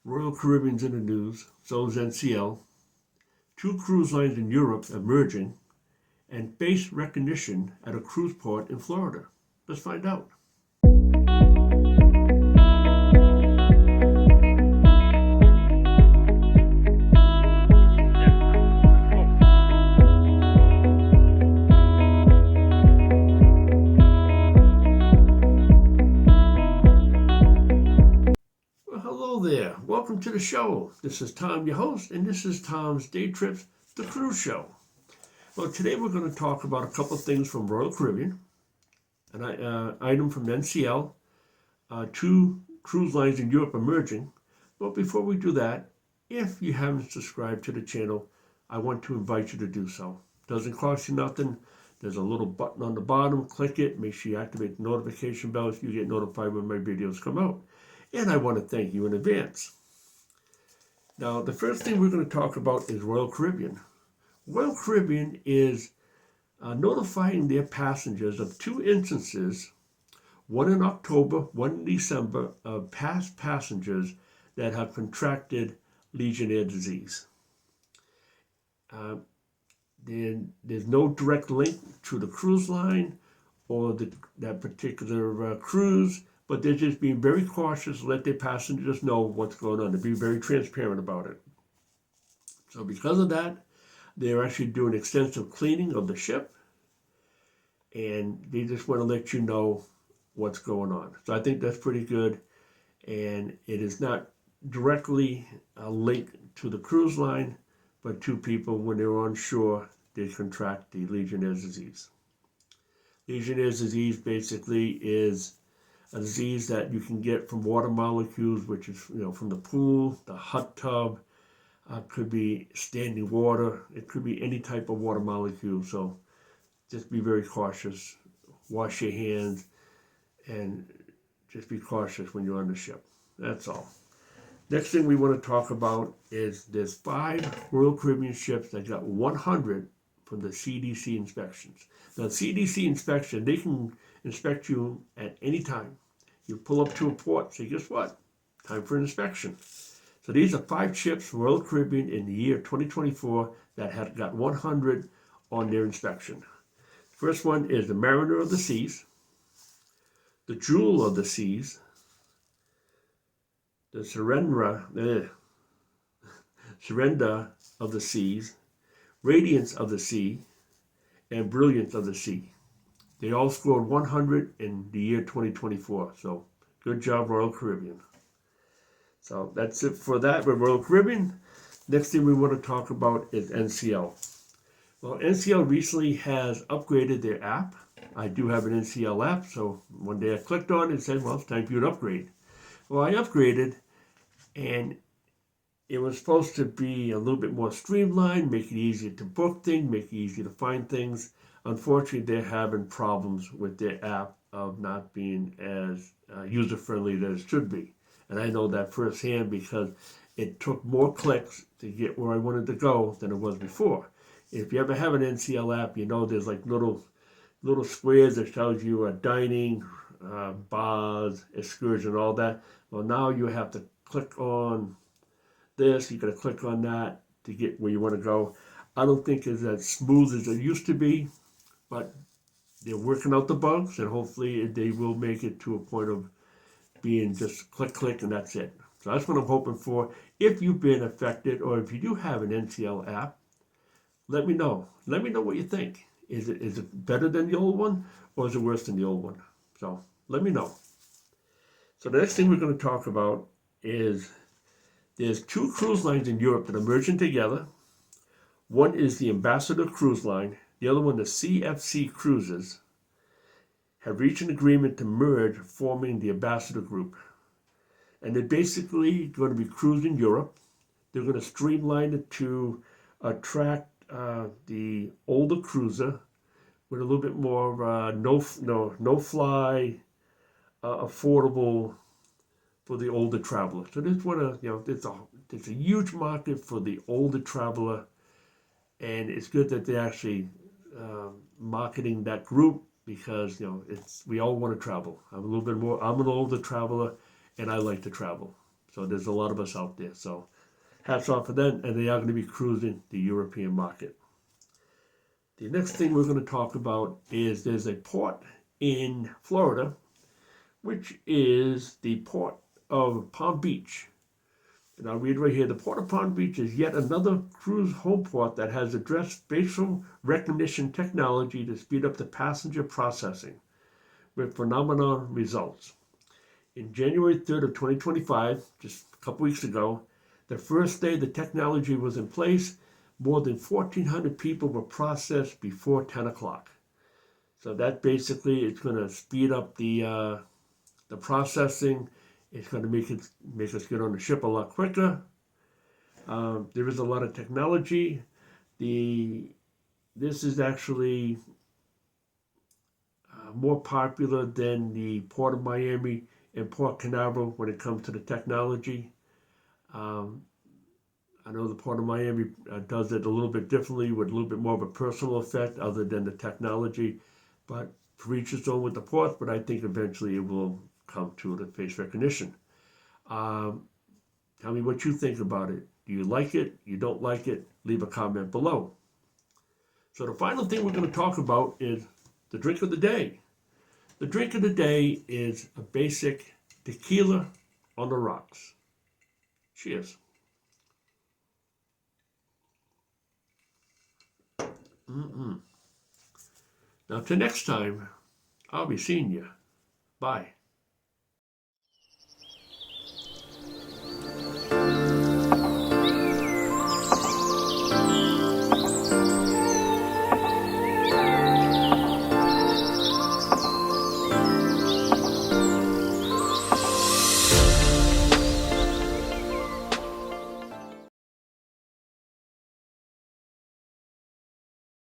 Royal Caribbean's in the news, so is NCL. Two cruise lines in Europe emerging, and face recognition at a cruise port in Florida. Let's find out. Well, hello there. Welcome to the show. This is Tom, your host, and this is Tom's Day Trips, the cruise show. Well, today we're going to talk about a couple of things from Royal Caribbean, an item from NCL, two cruise lines in Europe emerging. But before we do that, if you haven't subscribed to the channel, I want to invite you to do so. Doesn't cost you nothing. There's a little button on the bottom. Click it. Make sure you activate the notification bell so you get notified when my videos come out. And I want to thank you in advance. Now, the first thing we're going to talk about is Royal Caribbean. Royal Caribbean is notifying their passengers of two instances, one in October, one in December, of past passengers that have contracted legionnaires disease. There's no direct link to the cruise line or that particular cruise, but they're just being very cautious to let their passengers know what's going on. They're being very transparent about it. So because of that, they're actually doing extensive cleaning of the ship, and they just want to let you know what's going on. So I think that's pretty good, and it is not directly linked to the cruise line, but to people when they're on shore, they contract the legionnaires disease. Legionnaires disease basically is a disease that you can get from water molecules, which is from the pool, the hot tub. Could be standing water. It could be any type of water molecule. So just be very cautious. Wash your hands and just be cautious when you're on the ship. That's all. Next thing we want to talk about is there's 5 Royal Caribbean ships that got 100 from the CDC inspections. Now, CDC inspection, they can inspect you at any time. You pull up to a port, say, guess what? Time for an inspection. So these are 5 ships from Royal Caribbean in the year 2024 that had got 100 on their inspection. First one is the Mariner of the Seas, the Jewel of the Seas, the Surrender of the Seas, Radiance of the Sea, and Brilliance of the Sea. They all scored 100 in the year 2024. So good job, Royal Caribbean. So that's it for that with Royal Caribbean. Next thing we want to talk about is NCL. Well, NCL recently has upgraded their app. I do have an NCL app, so one day I clicked on it and said, well, it's time for you to upgrade. Well, I upgraded, and it was supposed to be a little bit more streamlined, make it easier to book things, make it easier to find things. Unfortunately, they're having problems with their app of not being as user-friendly as it should be. And I know that firsthand because it took more clicks to get where I wanted to go than it was before. If you ever have an NCL app, you know there's like little squares that tells you dining, bars, excursion, all that. Well, now you have to click on this, you got to click on that to get where you want to go. I don't think it's as smooth as it used to be, but they're working out the bugs, and hopefully they will make it to a point of being just click, and that's it. So that's what I'm hoping for. If you've been affected, or if you do have an NCL app, let me know. Let me know what you think. Is it better than the old one, or is it worse than the old one? So let me know. So the next thing we're going to talk about is there's 2 cruise lines in Europe that are merging together. One is the Ambassador Cruise Line. The other one, the CFC Cruises, have reached an agreement to merge, forming the Ambassador Group. And they're basically going to be cruising Europe. They're going to streamline it to attract the older cruiser with a little bit more no-fly, affordable for the older traveler. So this one, there's a huge market for the older traveler, and it's good that they're actually marketing that group. Because we all want to travel. I'm an older traveler, and I like to travel. So there's a lot of us out there. So hats off for them, and they are going to be cruising the European market. The next thing we're going to talk about is there's a port in Florida, which is the port of Palm Beach. And I'll read right here. The Port of Palm Beach is yet another cruise home port that has addressed facial recognition technology to speed up the passenger processing with phenomenal results. In January 3rd of 2025, just a couple weeks ago, the first day the technology was in place, more than 1,400 people were processed before 10 o'clock. So that basically is going to speed up the processing. It's going to make us get on the ship a lot quicker. There is a lot of technology. This is actually more popular than the Port of Miami and Port Canaveral when it comes to the technology. I know the Port of Miami does it a little bit differently with a little bit more of a personal effect other than the technology. But for each its own with the ports, but I think eventually it will come to the face recognition. Tell me what you think about it. Do you like it? You don't like it? Leave a comment below. So the final thing we're going to talk about is the drink of the day. The drink of the day is a basic tequila on the rocks. Cheers. Now, till next time, I'll be seeing you. Bye.